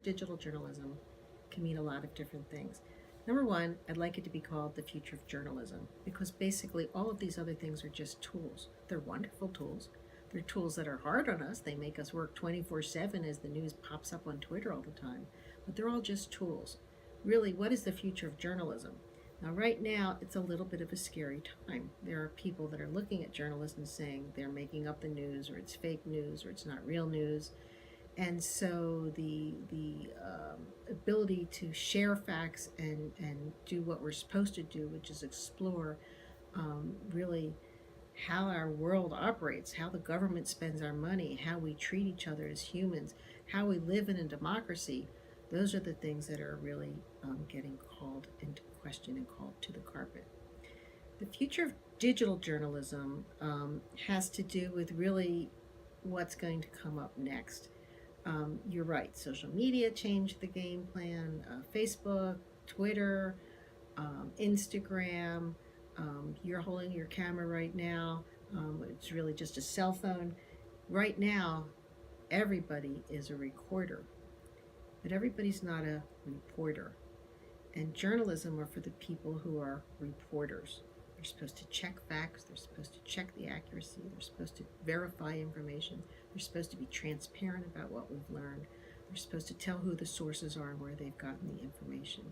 Digital journalism can mean a lot of different things. Number one, I'd like it to be called the future of journalism because basically all of these other things are just tools. They're wonderful tools. They're tools that are hard on us. They make us work 24/7 as the news pops up on Twitter all the time. But they're all just tools. Really, what is the future of journalism? Now, right now, it's a little bit of a scary time. There are people that are looking at journalists and saying they're making up the news, or it's fake news, or it's not real news. And so the ability to share facts and do what we're supposed to do, which is explore really how our world operates, how the government spends our money, how we treat each other as humans, how we live in a democracy, those are the things that are really getting called into question and called to the carpet. The future of digital journalism has to do with really what's going to come up next. You're right, social media changed the game plan. Facebook, Twitter, Instagram. You're holding your camera right now. It's really just a cell phone. Right now, everybody is a recorder, but everybody's not a reporter. And journalism are for the people who are reporters. They're supposed to check facts, they're supposed to check the accuracy, they're supposed to verify information, they're supposed to be transparent about what we've learned, they're supposed to tell who the sources are and where they've gotten the information.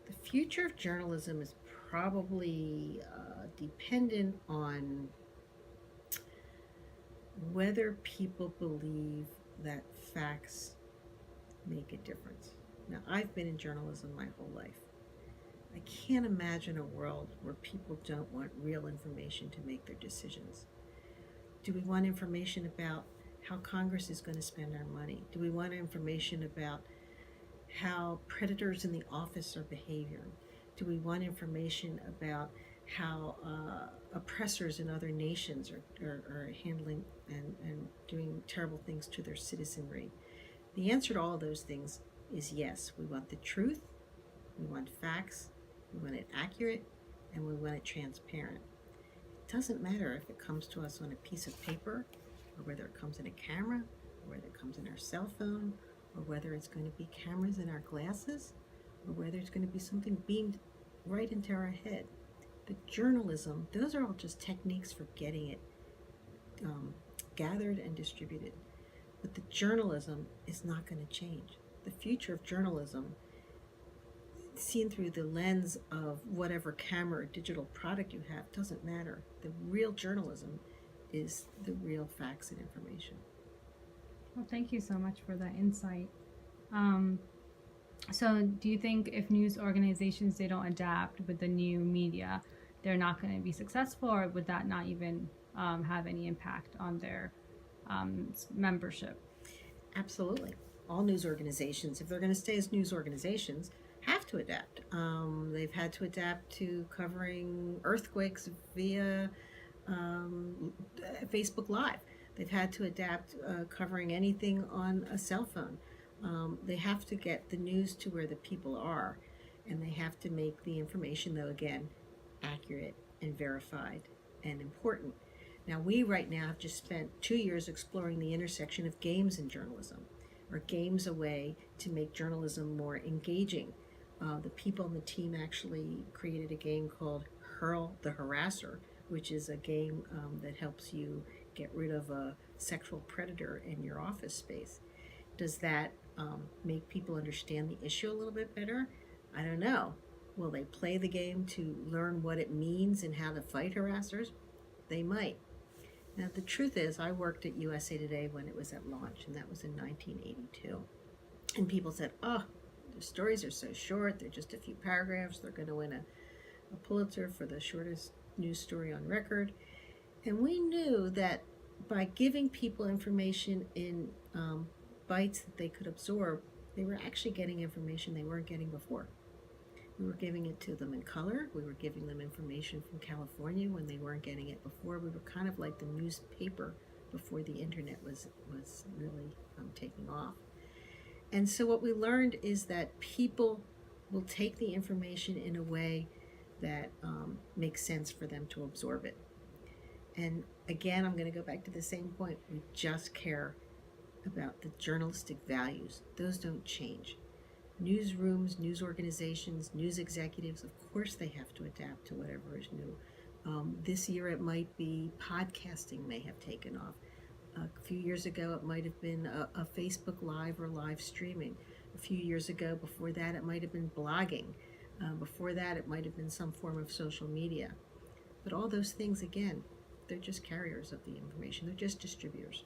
The future of journalism is probably dependent on whether people believe that facts make a difference. Now, I've been in journalism my whole life. I can't imagine a world where people don't want real information to make their decisions. Do we want information about how Congress is going to spend our money? Do we want information about how predators in the office are behaving? Do we want information about how oppressors in other nations are handling and doing terrible things to their citizenry? The answer to all of those things is yes. We want the truth, we want facts, we want it accurate, and we want it transparent. It doesn't matter if it comes to us on a piece of paper, or whether it comes in a camera, or whether it comes in our cell phone, or whether it's going to be cameras in our glasses, or whether it's going to be something beamed right into our head. The journalism, those are all just techniques for getting it gathered and distributed. But the journalism is not going to change. The future of journalism, seen through the lens of whatever camera or digital product you have, doesn't matter. The real journalism is the real facts and information. Well, thank you so much for that insight. Um, so, do you think if news organizations they don't adapt with the new media, they're not going to be successful, or would that not even have any impact on their membership? Absolutely. All news organizations, if they're going to stay as news organizations, have to adapt. They've had to adapt to covering earthquakes via Facebook Live. They've had to adapt covering anything on a cell phone. They have to get the news to where the people are, and they have to make the information, though, again, accurate and verified and important. Now, we right now have just spent 2 years exploring the intersection of games and journalism. Are games a way to make journalism more engaging? The people on the team actually created a game called Hurl the Harasser, which is a game that helps you get rid of a sexual predator in your office space. Does that make people understand the issue a little bit better? I don't know. Will they play the game to learn what it means and how to fight harassers? They might. Now, the truth is, I worked at USA Today when it was at launch, and that was in 1982. And people said, oh, the stories are so short, they're just a few paragraphs, they're going to win a Pulitzer for the shortest news story on record. And we knew that by giving people information in bites that they could absorb, they were actually getting information they weren't getting before. We were giving it to them in color. We were giving them information from California when they weren't getting it before. We were kind of like the newspaper before the internet was really taking off. And so what we learned is that people will take the information in a way that makes sense for them to absorb it. And again, I'm going to go back to the same point. We just care about the journalistic values. Those don't change. Newsrooms, news organizations, news executives, of course they have to adapt to whatever is new. This year it might be podcasting may have taken off. A few years ago it might have been a Facebook Live or live streaming. A few years ago, before that, it might have been blogging. Before that, it might have been some form of social media. But all those things, again, they're just carriers of the information. They're just distributors.